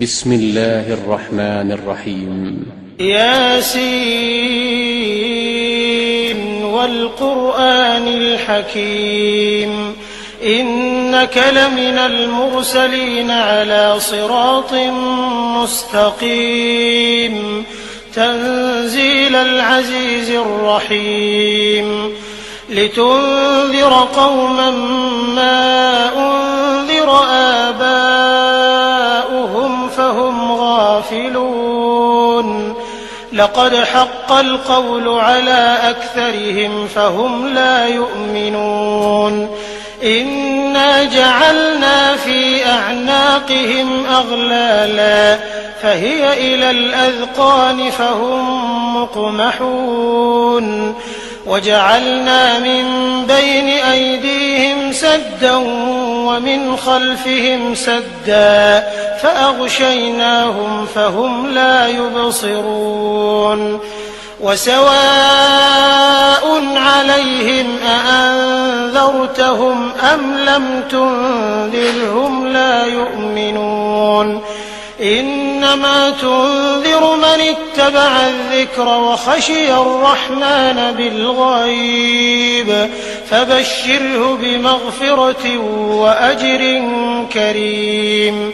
بسم الله الرحمن الرحيم. ياسين والقرآن الحكيم إنك لمن المرسلين على صراط مستقيم تنزيل العزيز الرحيم لتنذر قوما ما أنذر آباؤهم فهم غافلون لقد حق القول على أكثرهم فهم لا يؤمنون إنا جعلنا في أعناقهم أغلالا فهي إلى الأذقان فهم مقمحون وجعلنا من بين أيديهم سدا ومن خلفهم سدا فأغشيناهم فهم لا يبصرون وسواء عليهم أأنذرتهم أم لم تنذرهم لا يؤمنون إنما تنذر من اتبع الذكر وخشي الرحمن بالغيب فبشره بمغفرة وأجر كريم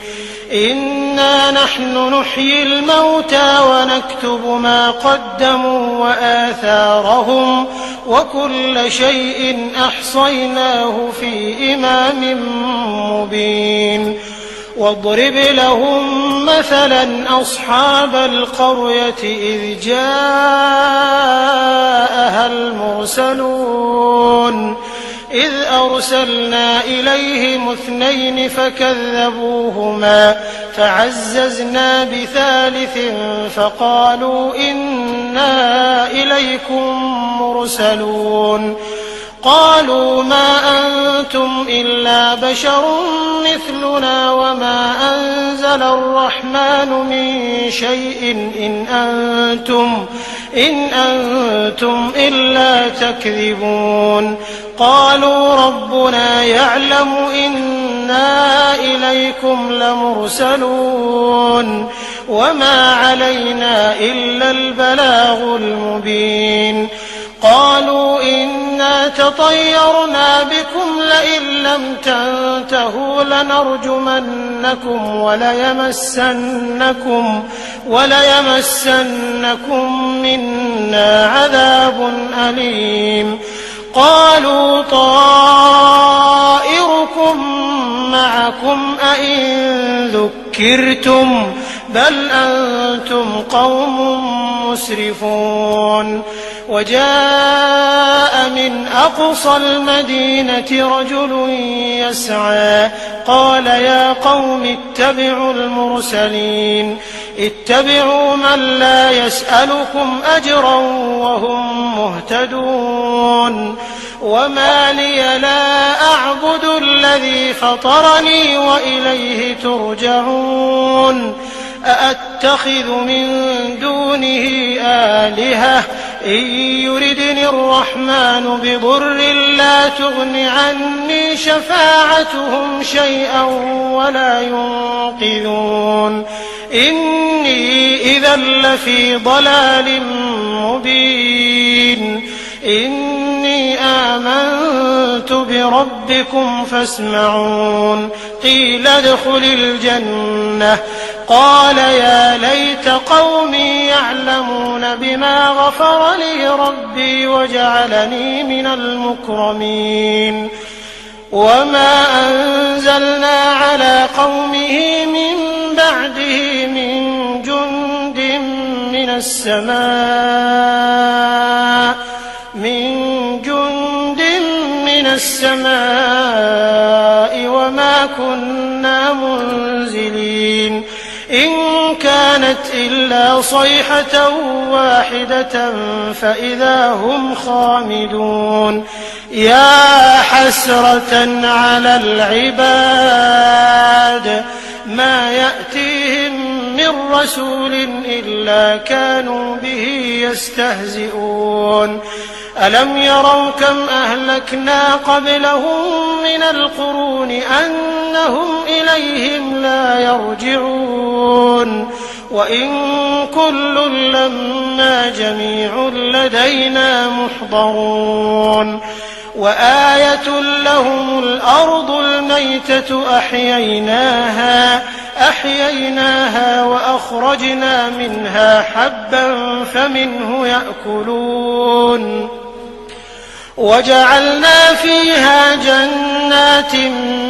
إنا نحن نحيي الموتى ونكتب ما قدموا وآثارهم وكل شيء أحصيناه في إمام مبين واضرب لهم مثلا أصحاب القرية إذ جاءها المرسلون إذ أرسلنا إليهم 2 فكذبوهما فعززنا بثالث فقالوا إنا إليكم مرسلون قالوا ما أنتم إلا بشر مثلنا وما أنزل الرحمن من شيء إن أنتم إلا تكذبون قالوا ربنا يعلم إنا إليكم لمرسلون وما علينا إلا البلاغ المبين قالوا إنا تطيرنا بكم لئن لم تنتهوا لنرجمنكم وليمسنكم منا عذاب أليم قالوا طائركم معكم أئن ذكرتم بل أنتم قوم مسرفون وجاء من أقصى المدينة رجل يسعى قال يا قوم اتبعوا المرسلين اتبعوا من لا يسألكم أجرا وهم مهتدون وما لي لا أعبد الذي فطرني وإليه ترجعون أأتخذ من دونه آلهة إن يردني الرحمن بضر لا تغن عني شفاعتهم شيئا ولا ينقذون إني إذا لفي ضلال مبين إني آمنت بربكم فاسمعون قيل ادخل الجنة قال يا ليت قومي يعلمون بما غفر لي ربي وجعلني من المكرمين وما أنزلنا على قومه من بعده من جند من السماء وما كنا منزلين إن كانت إلا صيحة واحدة فإذا هم خامدون يا حسرة على العباد ما يأتيهم من رسول إلا كانوا به يستهزئون ألم يروا كم أهلكنا قبلهم من القرون أنهم إليهم لا يرجعون وإن كل لما جميع لدينا محضرون وآية لهم الأرض الميتة أحييناها وأخرجنا منها حبا فمنه يأكلون وجعلنا فيها جنات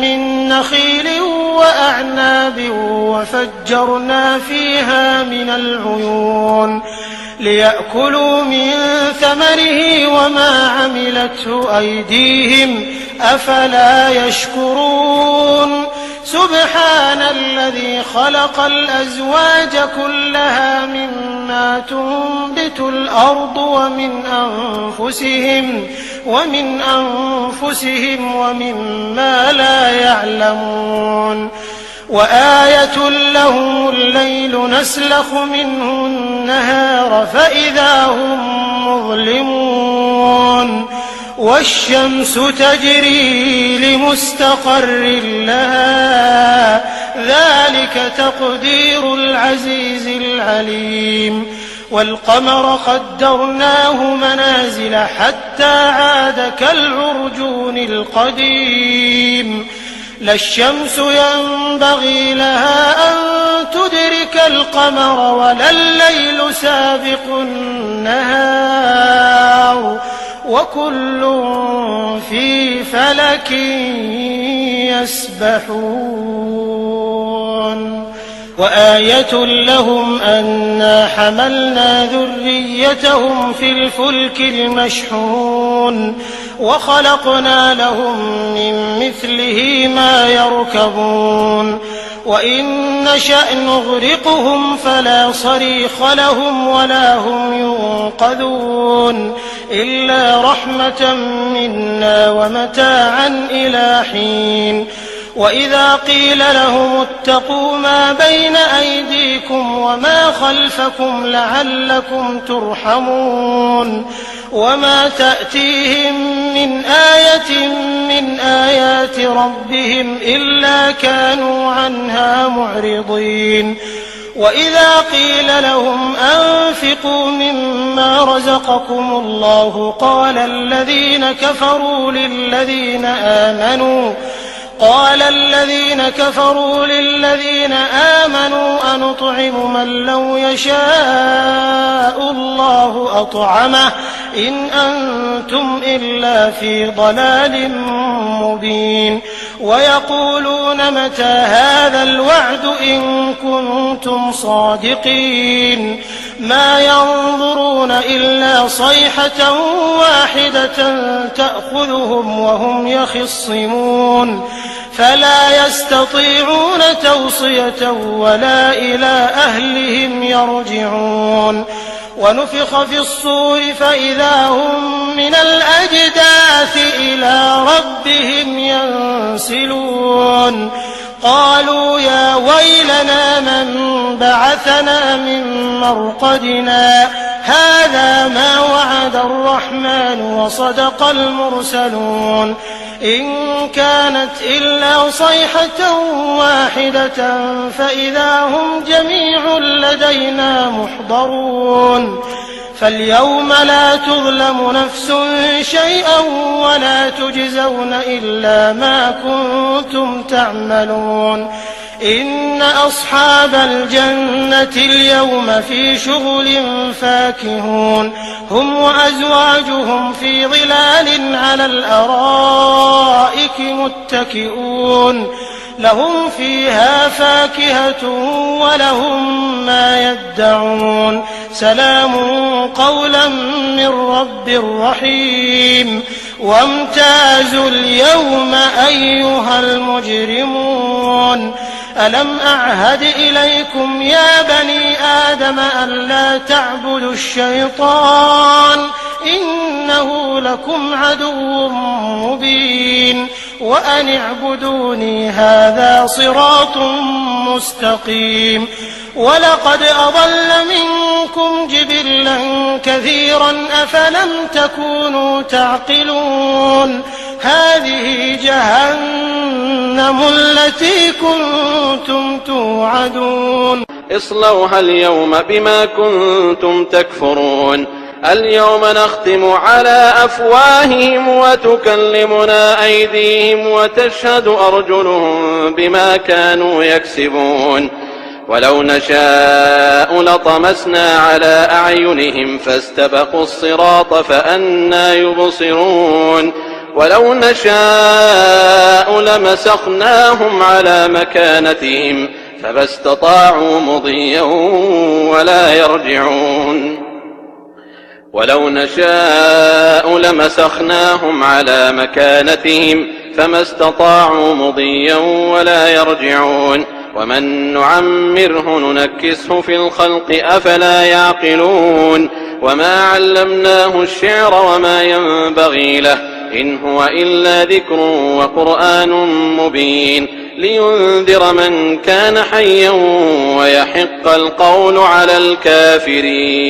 من نخيل وأعناب وفجرنا فيها من العيون ليأكلوا من ثمره وما عملته أيديهم أفلا يشكرون سبحان الذي خلق الأزواج كلها مما تنبت الأرض ومن أنفسهم ومما لا يعلمون وآية لهم الليل نسلخ منه النهار فإذا هم مظلمون والشمس تجري لمستقر لها ذلك تقدير العزيز العليم والقمر قدرناه منازل حتى عاد كالعرجون القديم لا الشمس ينبغي لها أن تدرك القمر ولا الليل سابق النهار وكل في فلك يسبحون وآية لهم أنا حملنا ذريتهم في الفلك المشحون وخلقنا لهم من مثله ما يركبون وإن نشأ نغرقهم فلا صريخ لهم ولا هم ينقذون إلا رحمة منا ومتاعا إلى حين وإذا قيل لهم اتقوا ما بين أيديكم وما خلفكم لعلكم ترحمون وما تأتيهم من آية من آيات ربهم إلا كانوا عنها معرضين وإذا قيل لهم أنفقوا مما رزقكم الله قال الذين كفروا للذين آمنوا أنطعم من لو يشاء الله أطعمه إن أنتم إلا في ضلال مبين ويقولون متى هذا الوعد إن كنتم صادقين ما ينظرون إلا صيحة واحدة تأخذهم وهم يخصمون فلا يستطيعون توصية ولا إلى أهلهم يرجعون ونفخ في الصور فإذا هم من الأجداث إلى ربهم ينسلون قالوا يا ويلنا من بعثنا من مرقدنا هذا ما وعد الرحمن وصدق المرسلون إن كانت إلا صيحة واحدة فإذا هم جميع لدينا محضرون فاليوم لا تظلم نفس شيئا ولا تجزون إلا ما كنتم تعملون إن أصحاب الجنة اليوم في شغل فاكهون هم وأزواجهم في ظلال على الأرائك متكئون لهم فيها فاكهة ولهم ما يدعون سلام قولا من رب رحيم وامتازوا اليوم أيها المجرمون ألم أعهد إليكم يا بني آدم ألا تعبدوا الشيطان إنه لكم عدو مبين وأن اعبدوني هذا صراط مستقيم ولقد أضل منكم جبلا كثيرا أفلم تكونوا تعقلون هذه جهنم التي كنتم توعدون اصلوها اليوم بما كنتم تكفرون اليوم نختم على أفواههم وتكلمنا أيديهم وتشهد أرجلهم بما كانوا يكسبون ولو نشاء لطمسنا على أعينهم فاستبقوا الصراط فأنى يبصرون ولو نشاء لمسخناهم على مكانتهم فما استطاعوا مضيا ولا يرجعون ولو نشاء لمسخناهم على مكانتهم فما استطاعوا مضيا ولا يرجعون ومن نعمره ننكسه في الخلق أفلا يعقلون وما علمناه الشعر وما ينبغي له إن هو إلا ذكر وقرآن مبين لينذر من كان حيا ويحق القول على الكافرين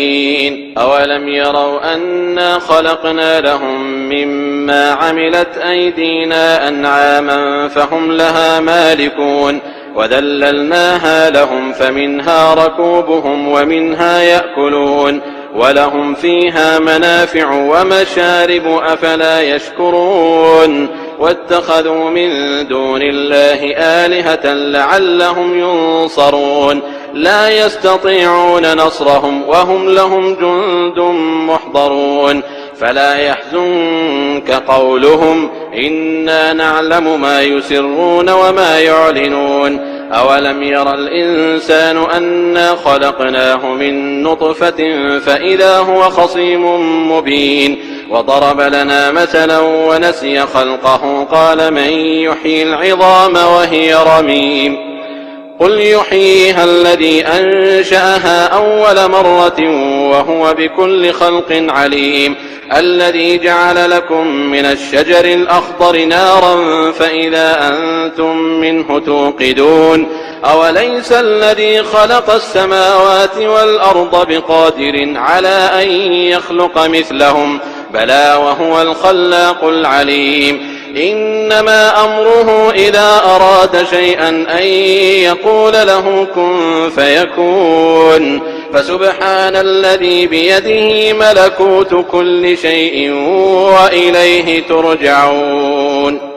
أولم يروا أنا خلقنا لهم مما عملت أيدينا أنعاما فهم لها مالكون وذللناها لهم فمنها ركوبهم ومنها يأكلون ولهم فيها منافع ومشارب أفلا يشكرون واتخذوا من دون الله آلهة لعلهم ينصرون لا يستطيعون نصرهم وهم لهم جند محضرون فلا يحزنك قولهم إنا نعلم ما يسرون وما يعلنون أولم ير الإنسان أنا خلقناه من نطفة فإذا هو خصيم مبين وضرب لنا مثلا ونسي خلقه قال من يحيي العظام وهي رميم قل يحييها الذي أنشأها أول مرة وهو بكل خلق عليم الذي جعل لكم من الشجر الأخضر نارا فإذا أنتم منه توقدون أوليس الذي خلق السماوات والأرض بقادر على أن يخلق مثلهم بلى وهو الخلاق العليم إنما أمره إذا أراد شيئا أن يقول له كن فيكون فسبحان الذي بيده ملكوت كل شيء وإليه ترجعون